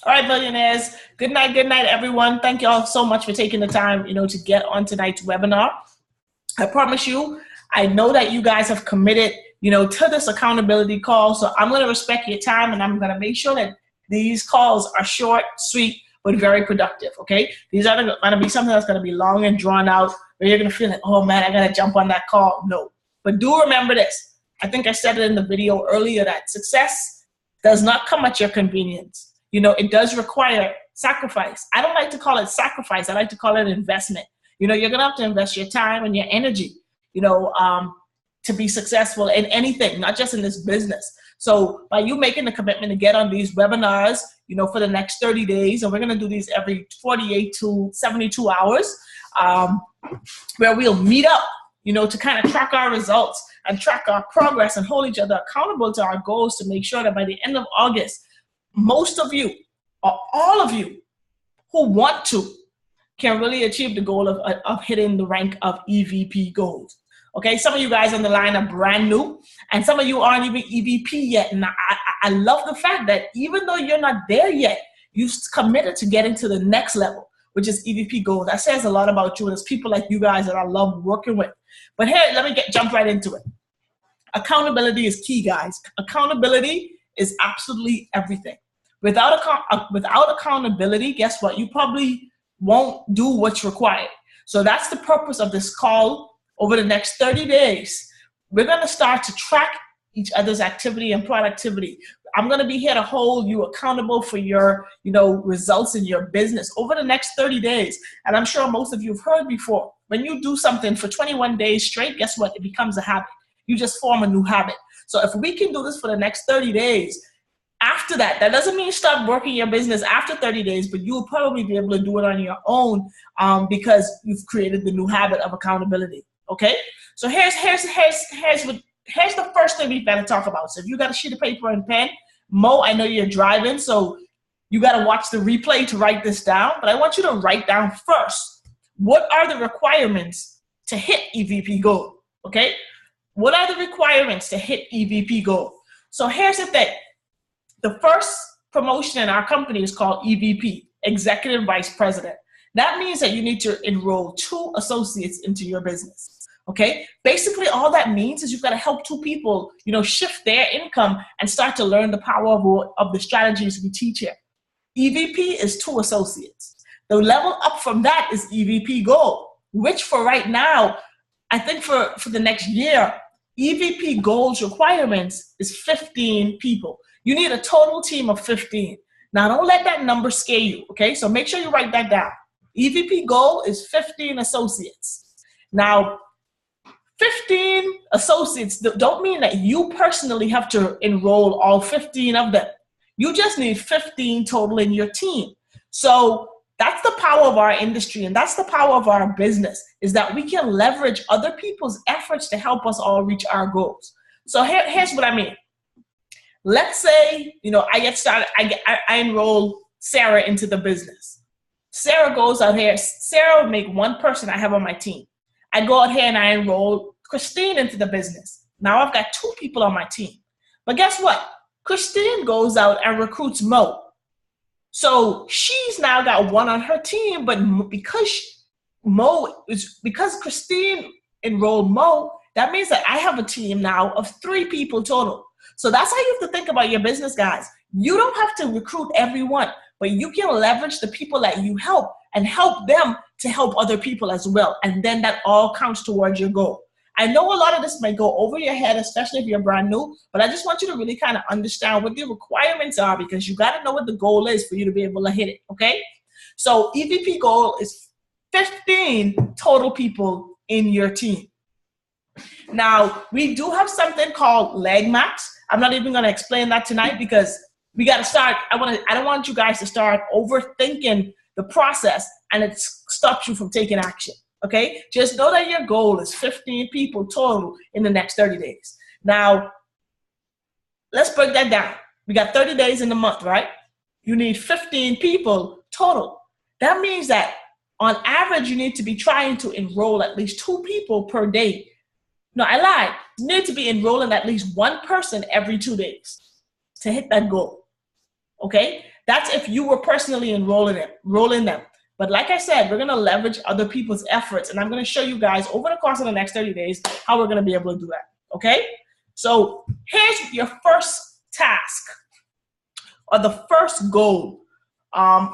All right, billionaires. Good night, everyone. Thank you all so much for taking the time, to get on tonight's webinar. I promise you, I know that you guys have committed, to this accountability call. So I'm going to respect your time, and I'm going to make sure that these calls are short, sweet, but very productive. Okay, these are going to be something that's going to be long and drawn out, where you're going to feel like, oh man, I got to jump on that call. No, but do remember this. I think I said it in the video earlier that success does not come at your convenience. It does require sacrifice. I don't like to call it sacrifice. I like to call it investment. You're going to have to invest your time and your energy, to be successful in anything, not just in this business. So by you making the commitment to get on these webinars, for the next 30 days, and we're going to do these every 48 to 72 hours, where we'll meet up, to kind of track our results and track our progress and hold each other accountable to our goals to make sure that by the end of August, most of you, or all of you who want to, can really achieve the goal of hitting the rank of EVP Gold. Okay, some of you guys on the line are brand new, and some of you aren't even EVP yet. And I love the fact that even though you're not there yet, you've committed to getting to the next level, which is EVP Gold. That says a lot about you, and it's people like you guys that I love working with. But here, let me jump right into it. Accountability is key, guys. Accountability is absolutely everything. Without accountability, guess what? You probably won't do what's required. So that's the purpose of this call. Over the next 30 days, we're going to start to track each other's activity and productivity. I'm going to be here to hold you accountable for your, results in your business over the next 30 days. And I'm sure most of you have heard before, when you do something for 21 days straight, guess what? It becomes a habit. You just form a new habit. So if we can do this for the next 30 days, after that doesn't mean stop working your business after 30 days, but you'll probably be able to do it on your own because you've created the new habit of accountability. Okay, so here's the first thing we've got to talk about. So if you got a sheet of paper and pen, Mo, I know you're driving, so you got to watch the replay to write this down. But I want you to write down first, what are the requirements to hit EVP Gold? Okay, what are the requirements to hit EVP Gold? So here's the thing. The first promotion in our company is called EVP, Executive Vice President. That means that you need to enroll 2 associates into your business. Okay, basically all that means is you've got to help 2 people, shift their income and start to learn the power of the strategies we teach here. EVP is 2 associates. The level up from that is EVP Gold, which for right now, I think for the next year, EVP Gold's requirements is 15 people. You need a total team of 15. Now don't let that number scare you, okay? So make sure you write that down. EVP Gold is 15 associates. Now, 15 associates don't mean that you personally have to enroll all 15 of them. You just need 15 total in your team. So that's the power of our industry, and that's the power of our business, is that we can leverage other people's efforts to help us all reach our goals. So here's what I mean. Let's say, I get started, I enroll Sarah into the business. Sarah goes out here. Sarah would make 1 person I have on my team. I go out here and I enroll Christine into the business. Now I've got 2 people on my team. But guess what? Christine goes out and recruits Mo. So she's now got 1 on her team, but because Christine enrolled Mo, that means that I have a team now of 3 people total. So that's how you have to think about your business, guys. You don't have to recruit everyone, but you can leverage the people that you help and help them to help other people as well. And then that all counts towards your goal. I know a lot of this may go over your head, especially if you're brand new, but I just want you to really kind of understand what the requirements are, because you got to know what the goal is for you to be able to hit it, okay? So EVP goal is 15 total people in your team. Now, we do have something called leg max. I'm not even going to explain that tonight because we got to start. I don't want you guys to start overthinking the process and it stops you from taking action. Okay, just know that your goal is 15 people total in the next 30 days. Now, let's break that down. We got 30 days in the month, right? You need 15 people total. That means that on average, you need to be trying to enroll at least 2 people per day. No, I lied. You need to be enrolling at least 1 person every 2 days to hit that goal. Okay? That's if you were personally enrolling them. But like I said, we're going to leverage other people's efforts. And I'm going to show you guys over the course of the next 30 days how we're going to be able to do that. Okay? So here's your first task or the first goal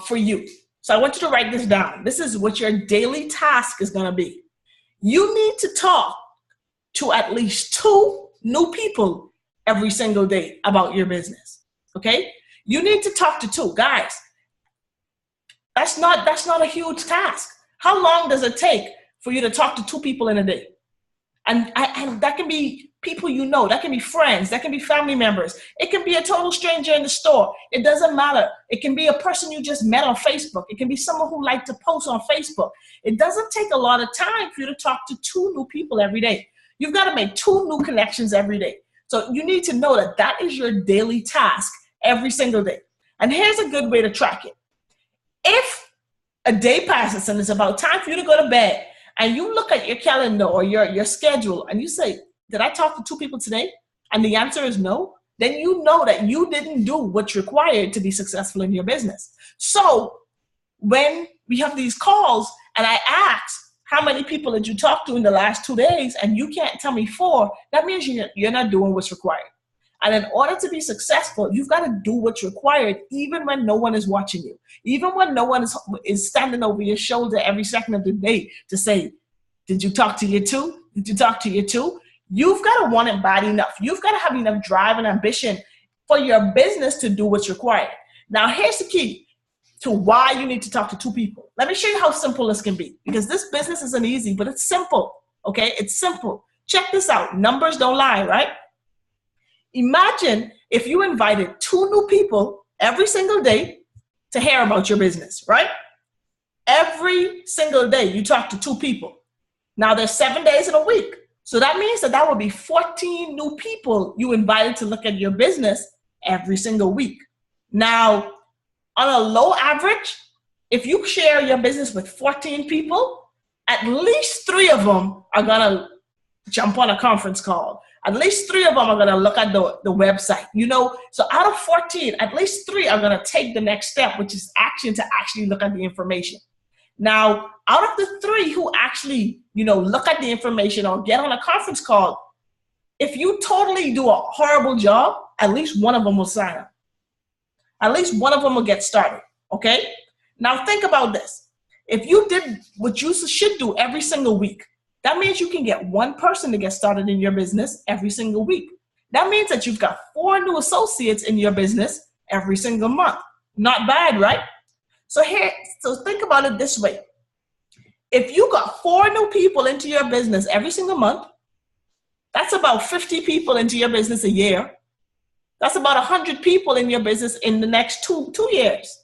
for you. So I want you to write this down. This is what your daily task is going to be. You need to talk to at least 2 new people every single day about your business. Okay? You need to talk to 2 guys. That's not a huge task. How long does it take for you to talk to 2 people in a day? And that can be people you know, that can be friends, that can be family members. It can be a total stranger in the store. It doesn't matter. It can be a person you just met on Facebook. It can be someone who liked to post on Facebook. It doesn't take a lot of time for you to talk to 2 new people every day. You've got to make 2 new connections every day. So you need to know that that is your daily task every single day. And here's a good way to track it. If a day passes and it's about time for you to go to bed, and you look at your calendar or your schedule and you say, did I talk to 2 people today? And the answer is no. Then you know that you didn't do what's required to be successful in your business. So when we have these calls and I ask, how many people did you talk to in the last 2 days? And you can't tell me 4, that means you're not doing what's required. And in order to be successful, you've got to do what's required even when no one is watching you. Even when no one is standing over your shoulder every second of the day to say, did you talk to your 2? Did you talk to your 2? You've got to want it bad enough. You've got to have enough drive and ambition for your business to do what's required. Now, here's the key to why you need to talk to 2 people. Let me show you how simple this can be, because this business isn't easy, but it's simple, okay? It's simple. Check this out. Numbers don't lie, right? Imagine if you invited 2 new people every single day to hear about your business, right? Every single day you talk to 2 people. Now there's 7 days in a week. So that means that would be 14 new people you invited to look at your business every single week. Now, on a low average, if you share your business with 14 people, at least 3 of them are gonna jump on a conference call. At least 3 of them are gonna look at the website, you know? So out of 14, at least 3 are gonna take the next step, which is action to actually look at the information. Now, out of the 3 who actually, look at the information or get on a conference call, if you totally do a horrible job, at least 1 of them will sign up. At least 1 of them will get started, okay? Now think about this. If you did what you should do every single week, that means you can get 1 person to get started in your business every single week. That means that you've got 4 new associates in your business every single month. Not bad, right? So think about it this way. If you got 4 new people into your business every single month, that's about 50 people into your business a year. That's about 100 people in your business in the next two years.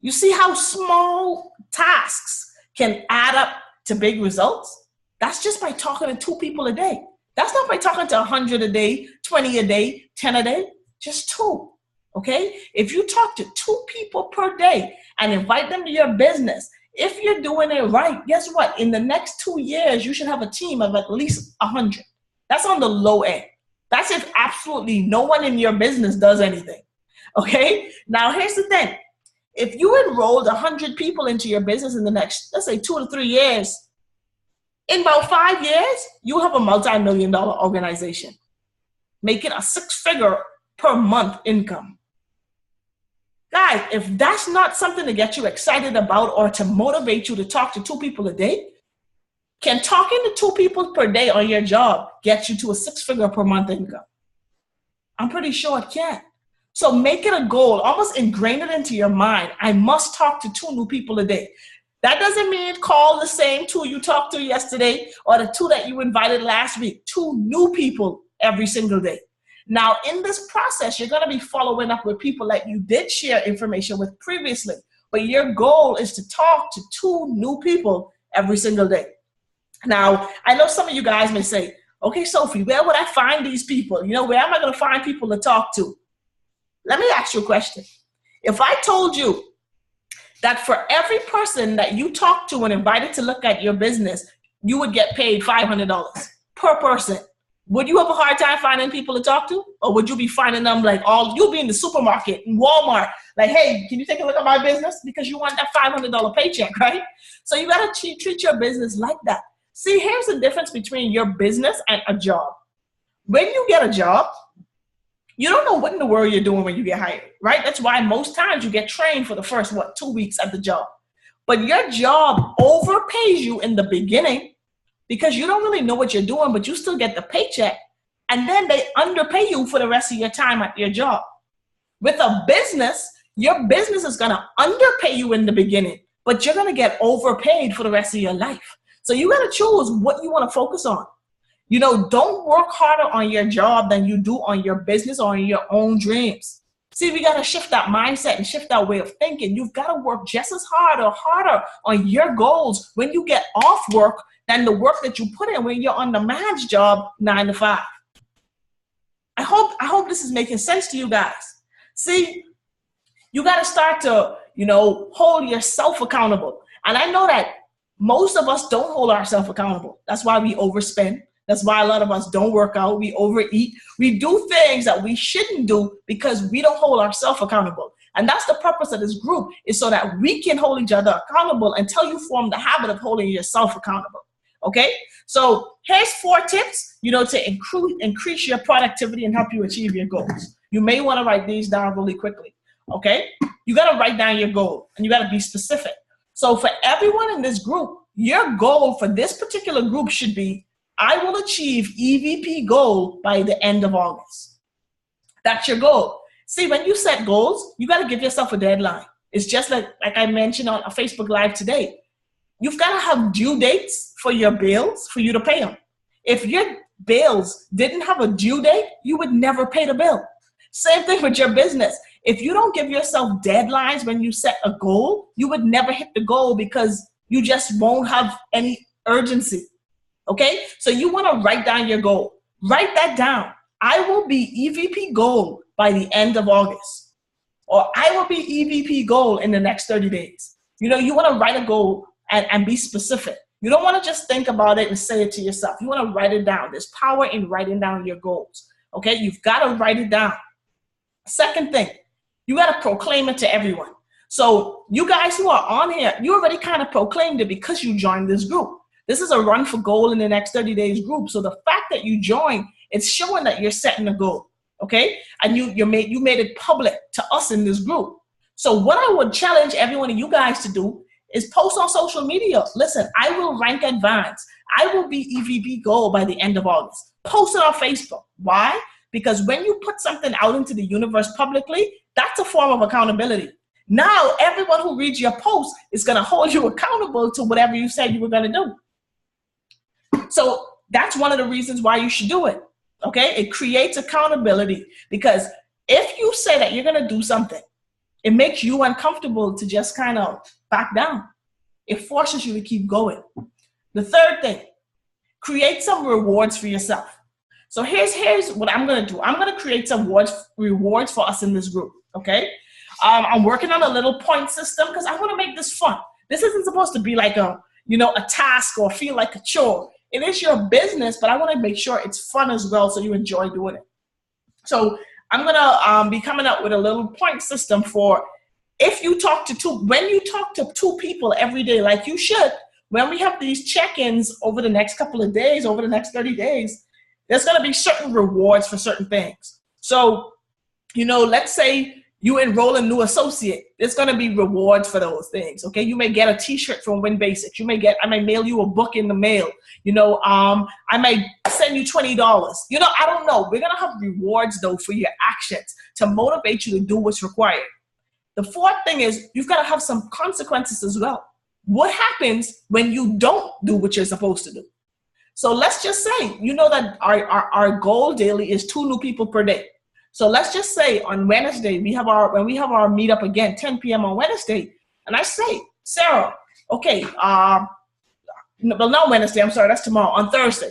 You see how small tasks can add up to big results? That's just by talking to 2 people a day. That's not by talking to 100 a day, 20 a day, 10 a day, just 2. Okay? If you talk to 2 people per day and invite them to your business, if you're doing it right, guess what? In the next 2 years, you should have a team of at least 100. That's on the low end. That's if absolutely no one in your business does anything. Okay? Now, here's the thing. If you enrolled 100 people into your business in the next, let's say 2 to 3 years, in about 5 years, you'll have a multi-million-dollar organization, making a 6-figure per month income. Guys, if that's not something to get you excited about or to motivate you to talk to 2 people a day, can talking to 2 people per day on your job get you to a 6-figure per month income? I'm pretty sure it can. So make it a goal, almost ingrain it into your mind. I must talk to 2 new people a day. That doesn't mean call the same 2 you talked to yesterday or the 2 that you invited last week. 2 new people every single day. Now, in this process, you're going to be following up with people that you did share information with previously, but your goal is to talk to 2 new people every single day. Now, I know some of you guys may say, okay, Sophie, where would I find these people? Where am I going to find people to talk to? Let me ask you a question. If I told you that for every person that you talk to and invited to look at your business, you would get paid $500 per person, would you have a hard time finding people to talk to? Or would you be finding them like you'll be in the supermarket, in Walmart, like, hey, can you take a look at my business? Because you want that $500 paycheck, right? So you got to treat your business like that. See, here's the difference between your business and a job. When you get a job, you don't know what in the world you're doing when you get hired, right? That's why most times you get trained for the first, 2 weeks at the job. But your job overpays you in the beginning because you don't really know what you're doing, but you still get the paycheck. And then they underpay you for the rest of your time at your job. With a business, your business is going to underpay you in the beginning, but you're going to get overpaid for the rest of your life. So you got to choose what you want to focus on. You know, don't work harder on your job than you do on your business or on your own dreams. See, we got to shift that mindset and shift that way of thinking. You've got to work just as hard or harder on your goals when you get off work than the work that you put in when you're on the man's job 9 to 5. I hope this is making sense to you guys. See, you got to start to, hold yourself accountable. And I know that most of us don't hold ourselves accountable. That's why we overspend. That's why a lot of us don't work out. We overeat. We do things that we shouldn't do because we don't hold ourselves accountable. And that's the purpose of this group, is so that we can hold each other accountable until you form the habit of holding yourself accountable. Okay? So here's 4 tips, to increase your productivity and help you achieve your goals. You may want to write these down really quickly. Okay? You got to write down your goal and you got to be specific. So for everyone in this group, your goal for this particular group should be, I will achieve EVP goal by the end of August. That's your goal. See, when you set goals, you got to give yourself a deadline. It's just like I mentioned on a Facebook Live today. You've got to have due dates for your bills for you to pay them. If your bills didn't have a due date, you would never pay the bill. Same thing with your business. If you don't give yourself deadlines when you set a goal, you would never hit the goal because you just won't have any urgency. Okay, so you want to write down your goal. Write that down. I will be EVP goal by the end of August. Or I will be EVP goal in the next 30 days. You want to write a goal and be specific. You don't want to just think about it and say it to yourself. You want to write it down. There's power in writing down your goals. Okay, you've got to write it down. Second thing, you got to proclaim it to everyone. So you guys who are on here, you already kind of proclaimed it because you joined this group. This is a run for goal in the next 30 days group. So the fact that you joined, it's showing that you're setting a goal, okay? And you made it public to us in this group. So what I would challenge every one of you guys to do is post on social media. Listen, I will rank advanced. I will be EVP goal by the end of August. Post it on Facebook. Why? Because when you put something out into the universe publicly, that's a form of accountability. Now, everyone who reads your post is going to hold you accountable to whatever you said you were going to do. So that's one of the reasons why you should do it, okay? It creates accountability because if you say that you're going to do something, it makes you uncomfortable to just kind of back down. It forces you to keep going. The third thing, create some rewards for yourself. So here's what I'm going to do. I'm going to create some rewards for us in this group, okay? I'm working on a little point system because I want to make this fun. This isn't supposed to be like a task or feel like a chore. It is your business, but I want to make sure it's fun as well so you enjoy doing it. So I'm going to be coming up with a little point system for when you talk to 2 people every day, like you should, when we have these check-ins over the next couple of days, over the next 30 days, there's going to be certain rewards for certain things. So, let's say you enroll a new associate, there's going to be rewards for those things, okay? You may get a t-shirt from Win Basics. I may mail you a book in the mail. I may send you $20. I don't know. We're going to have rewards, though, for your actions to motivate you to do what's required. The fourth thing is you've got to have some consequences as well. What happens when you don't do what you're supposed to do? So let's just say, that our goal daily is 2 new people per day. So let's just say on Wednesday, when we have our meetup again, 10 p.m. on Wednesday, and I say, Sarah, okay, not Wednesday, I'm sorry, that's tomorrow, on Thursday.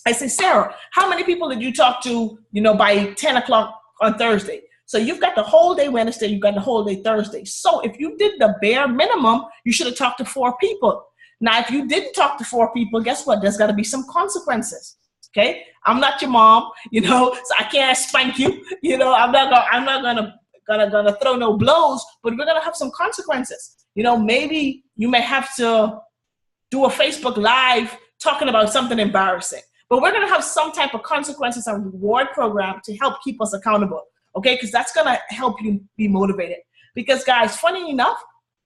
I say, Sarah, how many people did you talk to, by 10 o'clock on Thursday? So you've got the whole day Wednesday, you've got the whole day Thursday. So if you did the bare minimum, you should have talked to 4 people. Now, if you didn't talk to 4 people, guess what? There's got to be some consequences. Okay, I'm not your mom, so I can't spank you. I'm not gonna throw no blows, but we're gonna have some consequences. Maybe you may have to do a Facebook Live talking about something embarrassing, but we're gonna have some type of consequences and reward program to help keep us accountable. Okay, because that's gonna help you be motivated. Because guys, funny enough,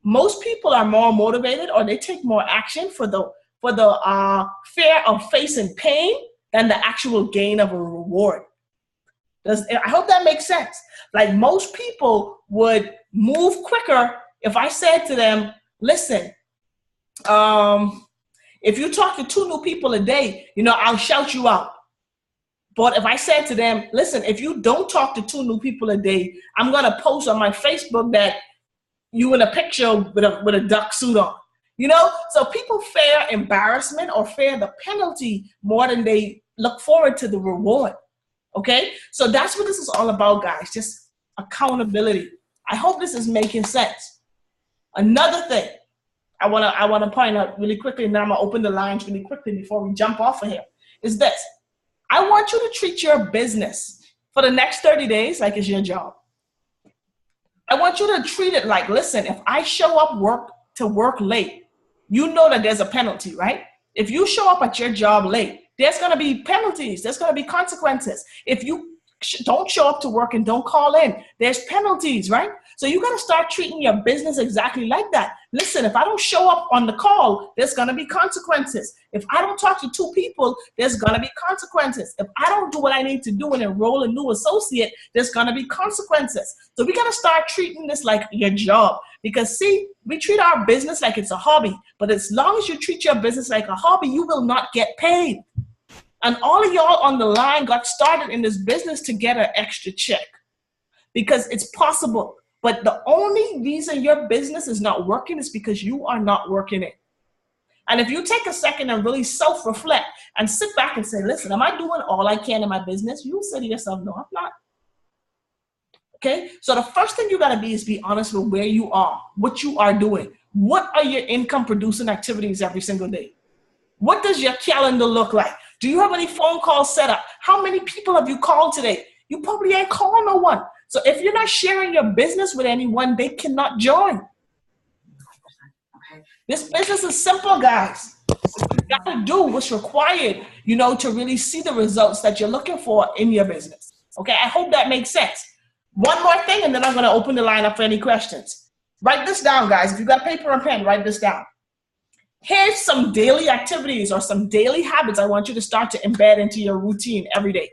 most people are more motivated or they take more action for the fear of facing pain than the actual gain of a reward. I hope that makes sense. Like most people would move quicker if I said to them, listen, if you talk to 2 new people a day, I'll shout you out. But if I said to them, listen, if you don't talk to 2 new people a day, I'm going to post on my Facebook that you in a picture with a duck suit on. So people fear embarrassment or fear the penalty more than they look forward to the reward. Okay, so that's what this is all about, guys. Just accountability. I hope this is making sense. Another thing I wanna point out really quickly, and then I'm gonna open the lines really quickly before we jump off of here, is this. I want you to treat your business for the next 30 days like it's your job. I want you to treat it like, listen, if I show up to work late, you know that there's a penalty, right? If you show up at your job late, there's going to be penalties. There's going to be consequences. If you don't show up to work and don't call in, there's penalties, right? So you got to start treating your business exactly like that. Listen, if I don't show up on the call, there's going to be consequences. If I don't talk to 2 people, there's going to be consequences. If I don't do what I need to do and enroll a new associate, there's going to be consequences. So we got to start treating this like your job. Because see, we treat our business like it's a hobby. But as long as you treat your business like a hobby, you will not get paid. And all of y'all on the line got started in this business to get an extra check. Because it's possible. But the only reason your business is not working is because you are not working it. And if you take a second and really self-reflect and sit back and say, listen, am I doing all I can in my business? You'll say to yourself, no, I'm not. Okay? So the first thing you got to be is be honest with where you are, what you are doing. What are your income producing activities every single day? What does your calendar look like? Do you have any phone calls set up? How many people have you called today? You probably ain't calling no one. So if you're not sharing your business with anyone, they cannot join. This business is simple, guys. You got to do what's required, to really see the results that you're looking for in your business. Okay, I hope that makes sense. One more thing, and then I'm going to open the line up for any questions. Write this down, guys. If you've got paper and pen, write this down. Here's some daily activities or some daily habits I want you to start to embed into your routine every day.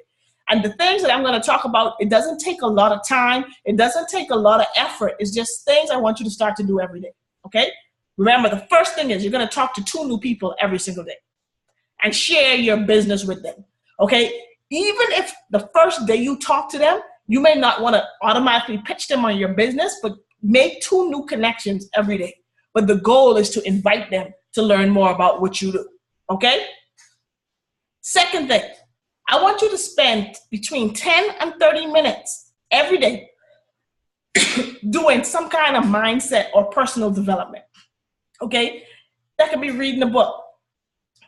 And the things that I'm going to talk about, it doesn't take a lot of time. It doesn't take a lot of effort. It's just things I want you to start to do every day. Okay? Remember, the first thing is you're going to talk to 2 new people every single day and share your business with them. Okay? Even if the first day you talk to them, you may not want to automatically pitch them on your business, but make 2 new connections every day. But the goal is to invite them to learn more about what you do. Okay? Second thing, I want you to spend between 10 and 30 minutes every day doing some kind of mindset or personal development. Okay? That can be reading a book.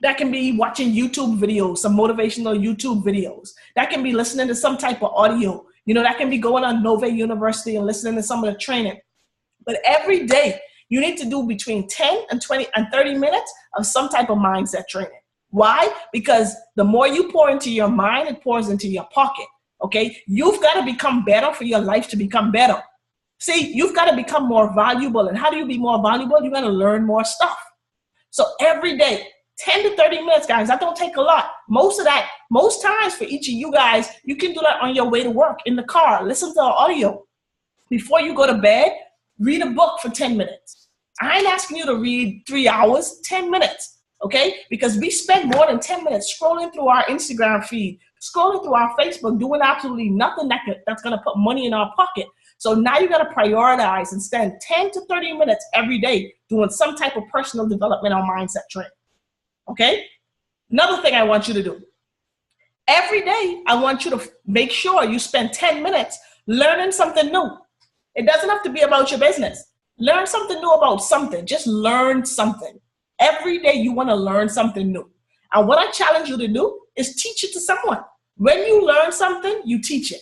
That can be watching YouTube videos, some motivational YouTube videos. That can be listening to some type of audio. That can be going on Nova University and listening to some of the training. But every day, you need to do between 10 and 20 and 30 minutes of some type of mindset training. Why? Because the more you pour into your mind, it pours into your pocket. Okay? You've got to become better for your life to become better. See, you've got to become more valuable. And how do you be more valuable? You got to learn more stuff. So every day, 10 to 30 minutes, guys, that don't take a lot. Most times for each of you guys, you can do that on your way to work, in the car, listen to audio. Before you go to bed, read a book for 10 minutes. I ain't asking you to read 3 hours, 10 minutes, okay? Because we spend more than 10 minutes scrolling through our Instagram feed, scrolling through our Facebook, doing absolutely nothing that's gonna put money in our pocket. So now you gotta prioritize and spend 10 to 30 minutes every day doing some type of personal development or mindset training. Okay? Another thing I want you to do. Every day, I want you to make sure you spend 10 minutes learning something new. It doesn't have to be about your business. Learn something new about something. Just learn something. Every day, you want to learn something new. And what I challenge you to do is teach it to someone. When you learn something, you teach it.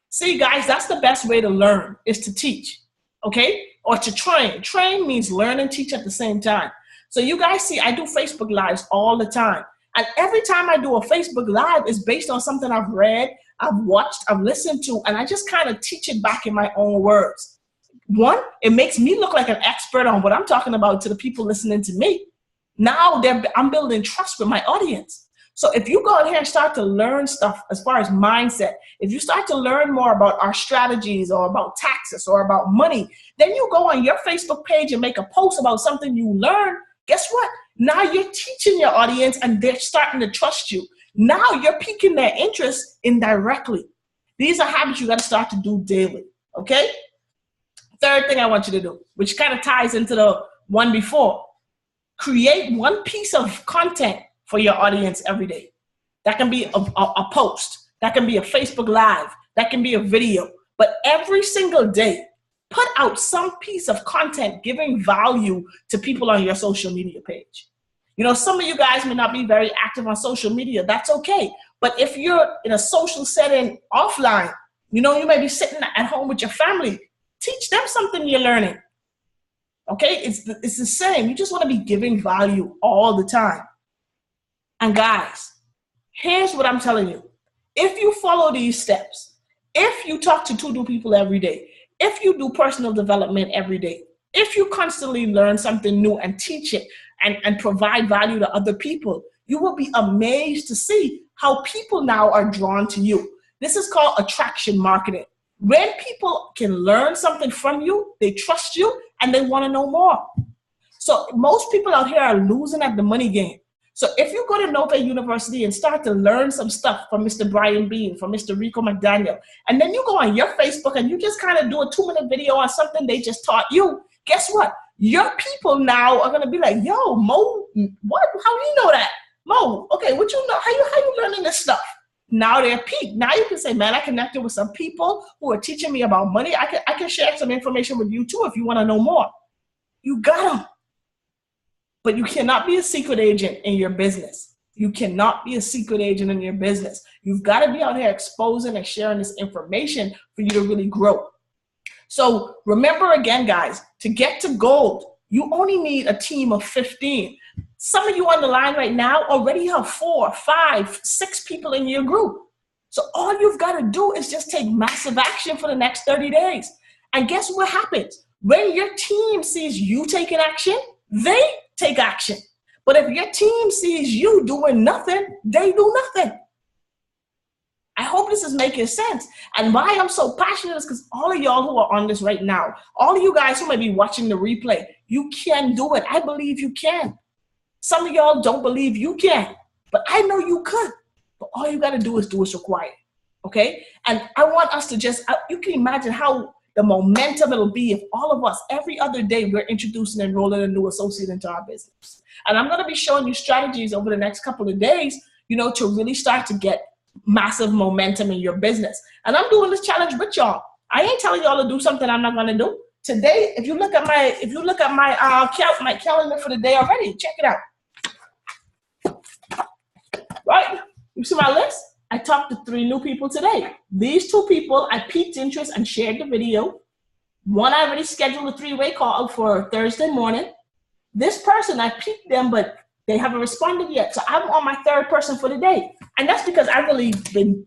See, guys, that's the best way to learn, is to teach, okay? Or to train. Train means learn and teach at the same time. So you guys see, I do Facebook Lives all the time. And every time I do a Facebook Live, it's based on something I've read, I've watched, I've listened to, and I just kind of teach it back in my own words. One, it makes me look like an expert on what I'm talking about to the people listening to me. Now I'm building trust with my audience. So if you go out here and start to learn stuff as far as mindset, if you start to learn more about our strategies or about taxes or about money, then you go on your Facebook page and make a post about something you learned. Guess what? Now you're teaching your audience and they're starting to trust you. Now you're piquing their interest indirectly. These are habits you got to start to do daily, okay? Third thing I want you to do, which kind of ties into the one before, create one piece of content for your audience every day. That can be a post, that can be a Facebook Live, that can be a video, but every single day, put out some piece of content giving value to people on your social media page. You know, some of you guys may not be very active on social media. That's okay. But if you're in a social setting offline, you know, you may be sitting at home with your family. Teach them something you're learning. Okay? It's the same. You just want to be giving value all the time. And guys, here's what I'm telling you. If you follow these steps, if you talk to 2 new people every day, if you do personal development every day, if you constantly learn something new and teach it and provide value to other people, you will be amazed to see how people now are drawn to you. This is called attraction marketing. When people can learn something from you, they trust you and they want to know more. So most people out here are losing at the money game. So if you go to Nova University and start to learn some stuff from Mr. Brian Bean, from Mr. Rico McDaniel, and then you go on your Facebook and you just kind of do a 2-minute video on something they just taught you, guess what? Your people now are going to be like, yo, Mo, what? How do you know that? Mo, okay, what you know? How you learning this stuff? Now they're peaked. Now you can say, man, I connected with some people who are teaching me about money. I can share some information with you too if you want to know more. You got them. But you cannot be a secret agent in your business. You cannot be a secret agent in your business. You've got to be out here exposing and sharing this information for you to really grow. So remember again, guys, to get to gold, you only need a team of 15. Some of you on the line right now already have 4, 5, 6 people in your group. So all you've got to do is just take massive action for the next 30 days. And guess what happens? When your team sees you taking action, they take action. But if your team sees you doing nothing, they do nothing. I hope this is making sense. And why I'm so passionate is because all of y'all who are on this right now, all of you guys who may be watching the replay, you can do it. I believe you can. Some of y'all don't believe you can, but I know you could. But all you got to do is do what's required, okay? And I want us to just, you can imagine how the momentum it'll be if all of us, every other day, we're introducing and enrolling a new associate into our business. And I'm going to be showing you strategies over the next couple of days, you know, to really start to get massive momentum in your business. And I'm doing this challenge with y'all. I ain't telling y'all to do something I'm not going to do. Today, if you look at my calendar for the day already, check it out. Right? You see my list? I talked to 3 new people today. These 2 people, I piqued interest and shared the video. One, I already scheduled a 3-way call for Thursday morning. This person, I piqued them, but they haven't responded yet. So I'm on my 3rd person for the day. And that's because I really been,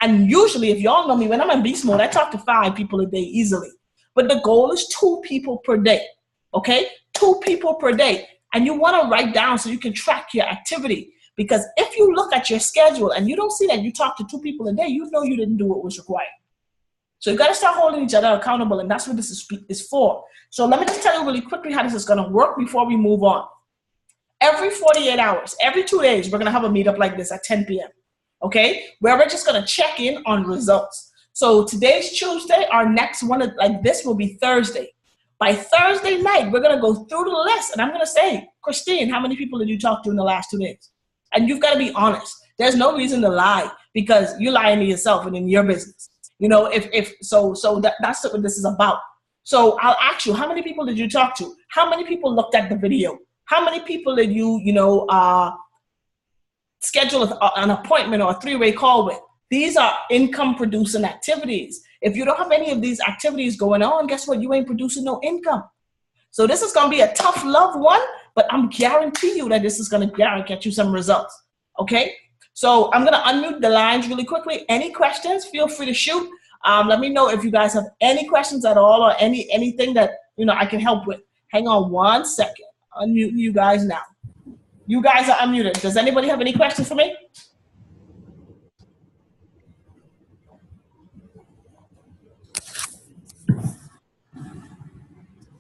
and usually if y'all know me, when I'm in beast mode, I talk to 5 people a day easily. But the goal is 2 people per day, okay? 2 people per day. And you want to write down so you can track your activity. Because if you look at your schedule and you don't see that you talk to 2 people a day, you know you didn't do what was required. So you got to start holding each other accountable, and that's what this is for. So let me just tell you really quickly how this is going to work before we move on. Every 48 hours, every 2 days, we're going to have a meetup like this at 10 p.m., okay, where we're just going to check in on results. So today's Tuesday. Our next one like this will be Thursday. By Thursday night, we're going to go through the list, and I'm going to say, Christine, how many people did you talk to in the last 2 days? And you've got to be honest. There's no reason to lie because you're lying to yourself and in your business. You know, that's what this is about. So I'll ask you, how many people did you talk to? How many people looked at the video? How many people did you schedule an appointment or a 3-way call with. These are income producing activities. If you don't have any of these activities going on, guess what? You ain't producing no income. So this is going to be a tough love one, but I'm guarantee you that this is going to get you some results. Okay? So I'm going to unmute the lines really quickly. Any questions, feel free to shoot. Let me know if you guys have any questions at all or anything that, you know, I can help with. Hang on one second. Unmute you guys now. You guys are unmuted. Does anybody have any questions for me?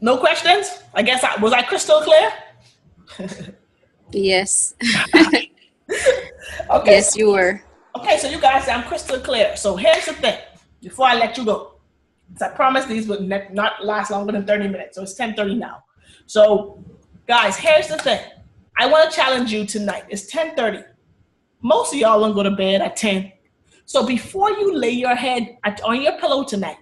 No questions? I guess was I crystal clear? Yes. Okay. Yes, you were. Okay, so you guys, I'm crystal clear. So here's the thing, before I let you go. So I promise these would not last longer than 30 minutes. So it's 10:30 now. So guys, here's the thing. I want to challenge you tonight. It's 10:30. Most of y'all want to go to bed at 10. So before you lay your head on your pillow tonight,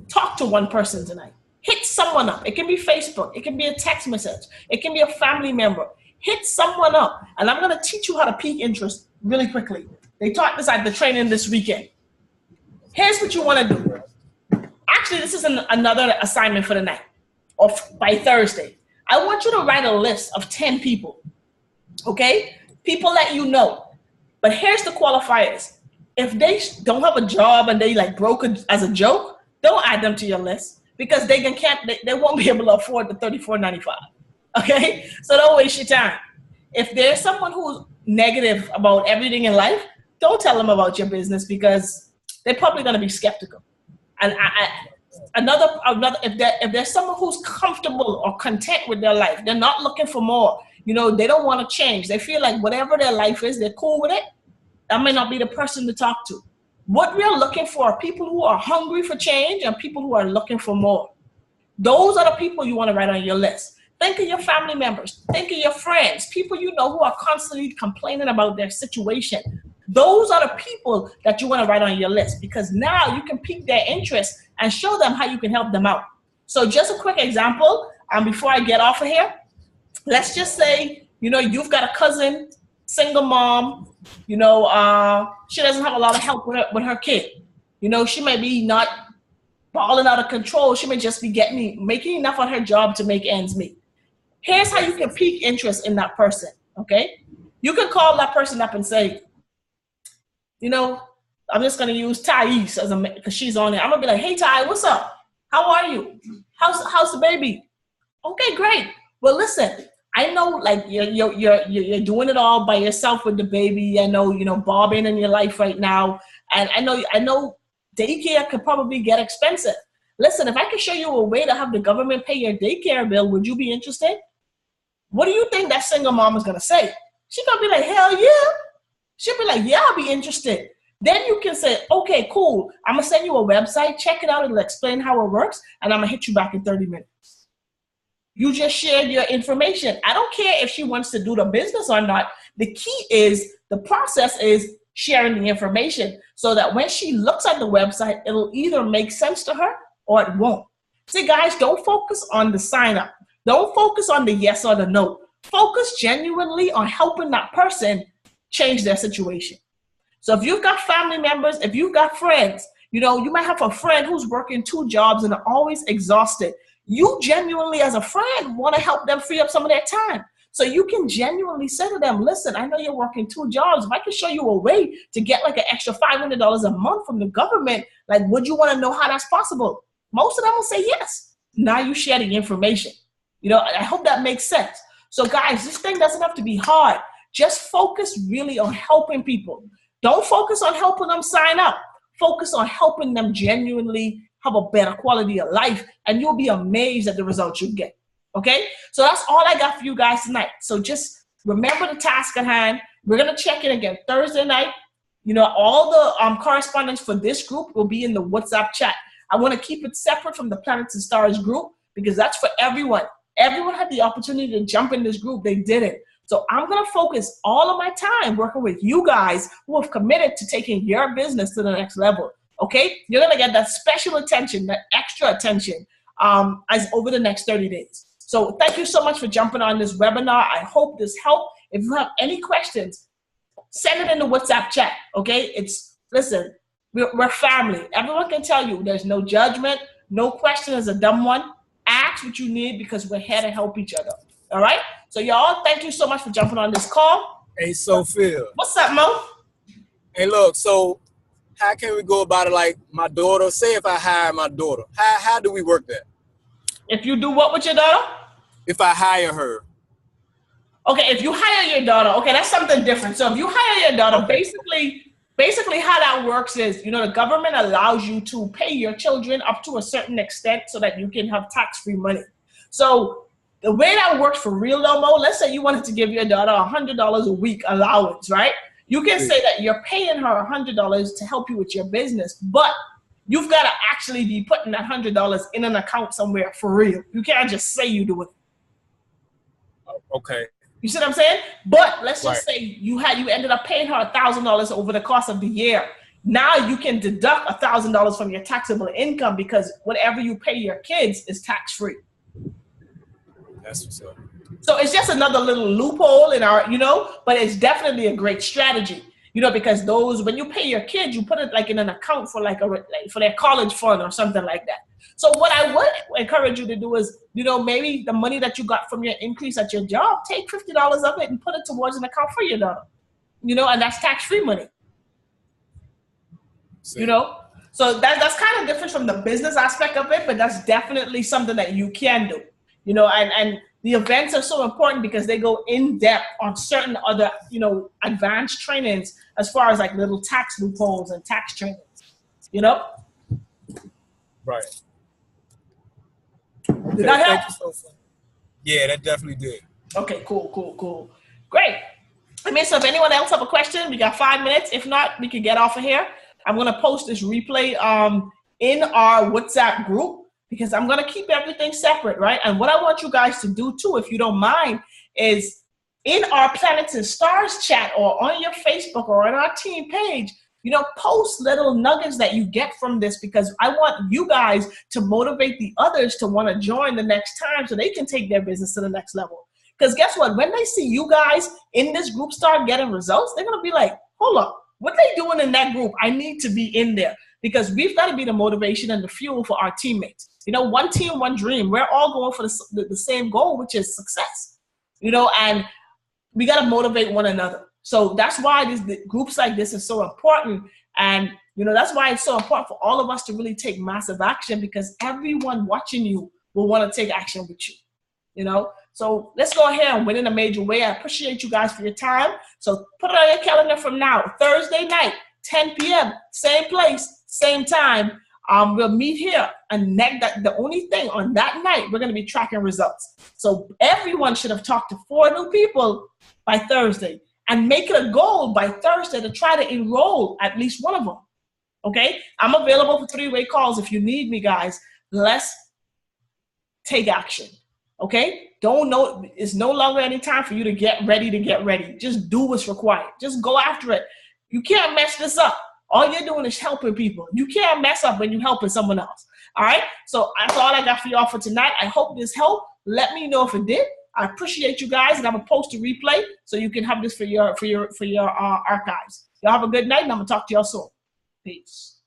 talk to one person tonight. Hit someone up. It can be Facebook. It can be a text message. It can be a family member. Hit someone up. And I'm going to teach you how to pique interest really quickly. They taught this at the training this weekend. Here's what you want to do. Actually, this is another assignment for the night or by Thursday. I want you to write a list of 10 people, okay? People that you know. But here's the qualifiers. If they don't have a job and they like broke as a joke, don't add them to your list because they won't be able to afford the $34.95, okay? So don't waste your time. If there's someone who's negative about everything in life, don't tell them about your business because they're probably going to be skeptical. And if there's someone who's comfortable or content with their life, they're not looking for more, you know, they don't want to change. They feel like whatever their life is, they're cool with it. That may not be the person to talk to. What we're looking for are people who are hungry for change and people who are looking for more. Those are the people you want to write on your list. Think of your family members. Think of your friends, people you know who are constantly complaining about their situation. Those are the people that you want to write on your list because now you can pique their interest and show them how you can help them out. So just a quick example, before I get off of here, let's just say, you know, you've got a cousin, single mom, you know, she doesn't have a lot of help with her kid. You know, she may be not balling out of control. She may just be making enough on her job to make ends meet. Here's how you can pique interest in that person, okay? You can call that person up and say, you know, I'm just going to use Thais because she's on it. I'm going to be like, hey, Ty, what's up? How are you? How's the baby? Okay, great. Well, listen, I know like you're doing it all by yourself with the baby. I know, you know, Bob ain't in your life right now. And I know daycare could probably get expensive. Listen, if I could show you a way to have the government pay your daycare bill, would you be interested? What do you think that single mom is going to say? She's going to be like, hell yeah. She'll be like, yeah, I'll be interested. Then you can say, okay, cool. I'm going to send you a website. Check it out. It'll explain how it works. And I'm going to hit you back in 30 minutes. You just shared your information. I don't care if she wants to do the business or not. The key is, the process is sharing the information so that when she looks at the website, it'll either make sense to her or it won't. See, guys, don't focus on the sign up. Don't focus on the yes or the no. Focus genuinely on helping that person change their situation. So if you've got family members, if you've got friends, you know, you might have a friend who's working 2 jobs and are always exhausted. You genuinely, as a friend, want to help them free up some of their time. So you can genuinely say to them, listen, I know you're working 2 jobs. If I can show you a way to get like an extra $500 a month from the government, like, would you want to know how that's possible? Most of them will say yes. Now you share the information. You know, I hope that makes sense. So guys, this thing doesn't have to be hard. Just focus really on helping people. Don't focus on helping them sign up. Focus on helping them genuinely have a better quality of life, and you'll be amazed at the results you get. Okay? So that's all I got for you guys tonight. So just remember the task at hand. We're going to check in again Thursday night. You know, all the correspondence for this group will be in the WhatsApp chat. I want to keep it separate from the Planets and Stars group because that's for everyone. Everyone had the opportunity to jump in this group. They didn't. So I'm going to focus all of my time working with you guys who have committed to taking your business to the next level. Okay? You're going to get that special attention, that extra attention as over the next 30 days. So thank you so much for jumping on this webinar. I hope this helped. If you have any questions, send it in the WhatsApp chat, okay? Listen, we're family. Everyone can tell you there's no judgment. No question is a dumb one. Ask what you need because we're here to help each other, all right? So y'all, thank you so much for jumping on this call. Hey, Sophia. What's up, Mo? Hey, look, so how can we go about it like my daughter? Say if I hire my daughter, how do we work that? If you do what with your daughter? If I hire her. Okay, if you hire your daughter, okay, that's something different. So if you hire your daughter, basically how that works is, you know, the government allows you to pay your children up to a certain extent so that you can have tax-free money. So the way that works for real though, Mo, let's say you wanted to give your daughter $100 a week allowance, right? You can say that you're paying her $100 to help you with your business, but you've got to actually be putting that $100 in an account somewhere for real. You can't just say you do it. Okay. You see what I'm saying? But let's just say you ended up paying her $1,000 over the course of the year. Now you can deduct $1,000 from your taxable income because whatever you pay your kids is tax-free. That's what's up. So it's just another little loophole in our, you know, but it's definitely a great strategy, you know, because when you pay your kids, you put it like in an account for for their college fund or something like that. So what I would encourage you to do is, you know, maybe the money that you got from your increase at your job, take $50 of it and put it towards an account for your daughter, you know, and that's tax-free money, you know. So that's kind of different from the business aspect of it, but that's definitely something that you can do, you know, and the events are so important because they go in depth on certain other, you know, advanced trainings as far as like little tax loopholes and tax trainings, you know? Right. Did that help? Thank you so much. Yeah, that definitely did. Okay, cool. Great. I mean, so if anyone else have a question, we got 5 minutes. If not, we can get off of here. I'm going to post this replay in our WhatsApp group, because I'm going to keep everything separate, right? And what I want you guys to do too, if you don't mind, is in our Planets and Stars chat or on your Facebook or on our team page, you know, post little nuggets that you get from this, because I want you guys to motivate the others to want to join the next time so they can take their business to the next level. Because guess what? When they see you guys in this group start getting results, they're going to be like, hold up, what they doing in that group? I need to be in there, because we've got to be the motivation and the fuel for our teammates. You know, one team, one dream. We're all going for the same goal, which is success, you know, and we got to motivate one another. So that's why groups like this is so important. And, you know, that's why it's so important for all of us to really take massive action, because everyone watching you will want to take action with you, you know. So let's go ahead and win in a major way. I appreciate you guys for your time. So put it on your calendar from now, Thursday night, 10 p.m., same place, same time. We'll meet here, and the only thing on that night, we're going to be tracking results. So everyone should have talked to 4 new people by Thursday, and make it a goal by Thursday to try to enroll at least one of them. Okay? I'm available for 3-way calls if you need me, guys. Let's take action. Okay? It's no longer any time for you to get ready. Just do what's required. Just go after it. You can't mess this up. All you're doing is helping people. You can't mess up when you're helping someone else. All right? So that's all I got for y'all for tonight. I hope this helped. Let me know if it did. I appreciate you guys, and I'm gonna post a replay so you can have this for your archives. Y'all have a good night, and I'm gonna talk to y'all soon. Peace.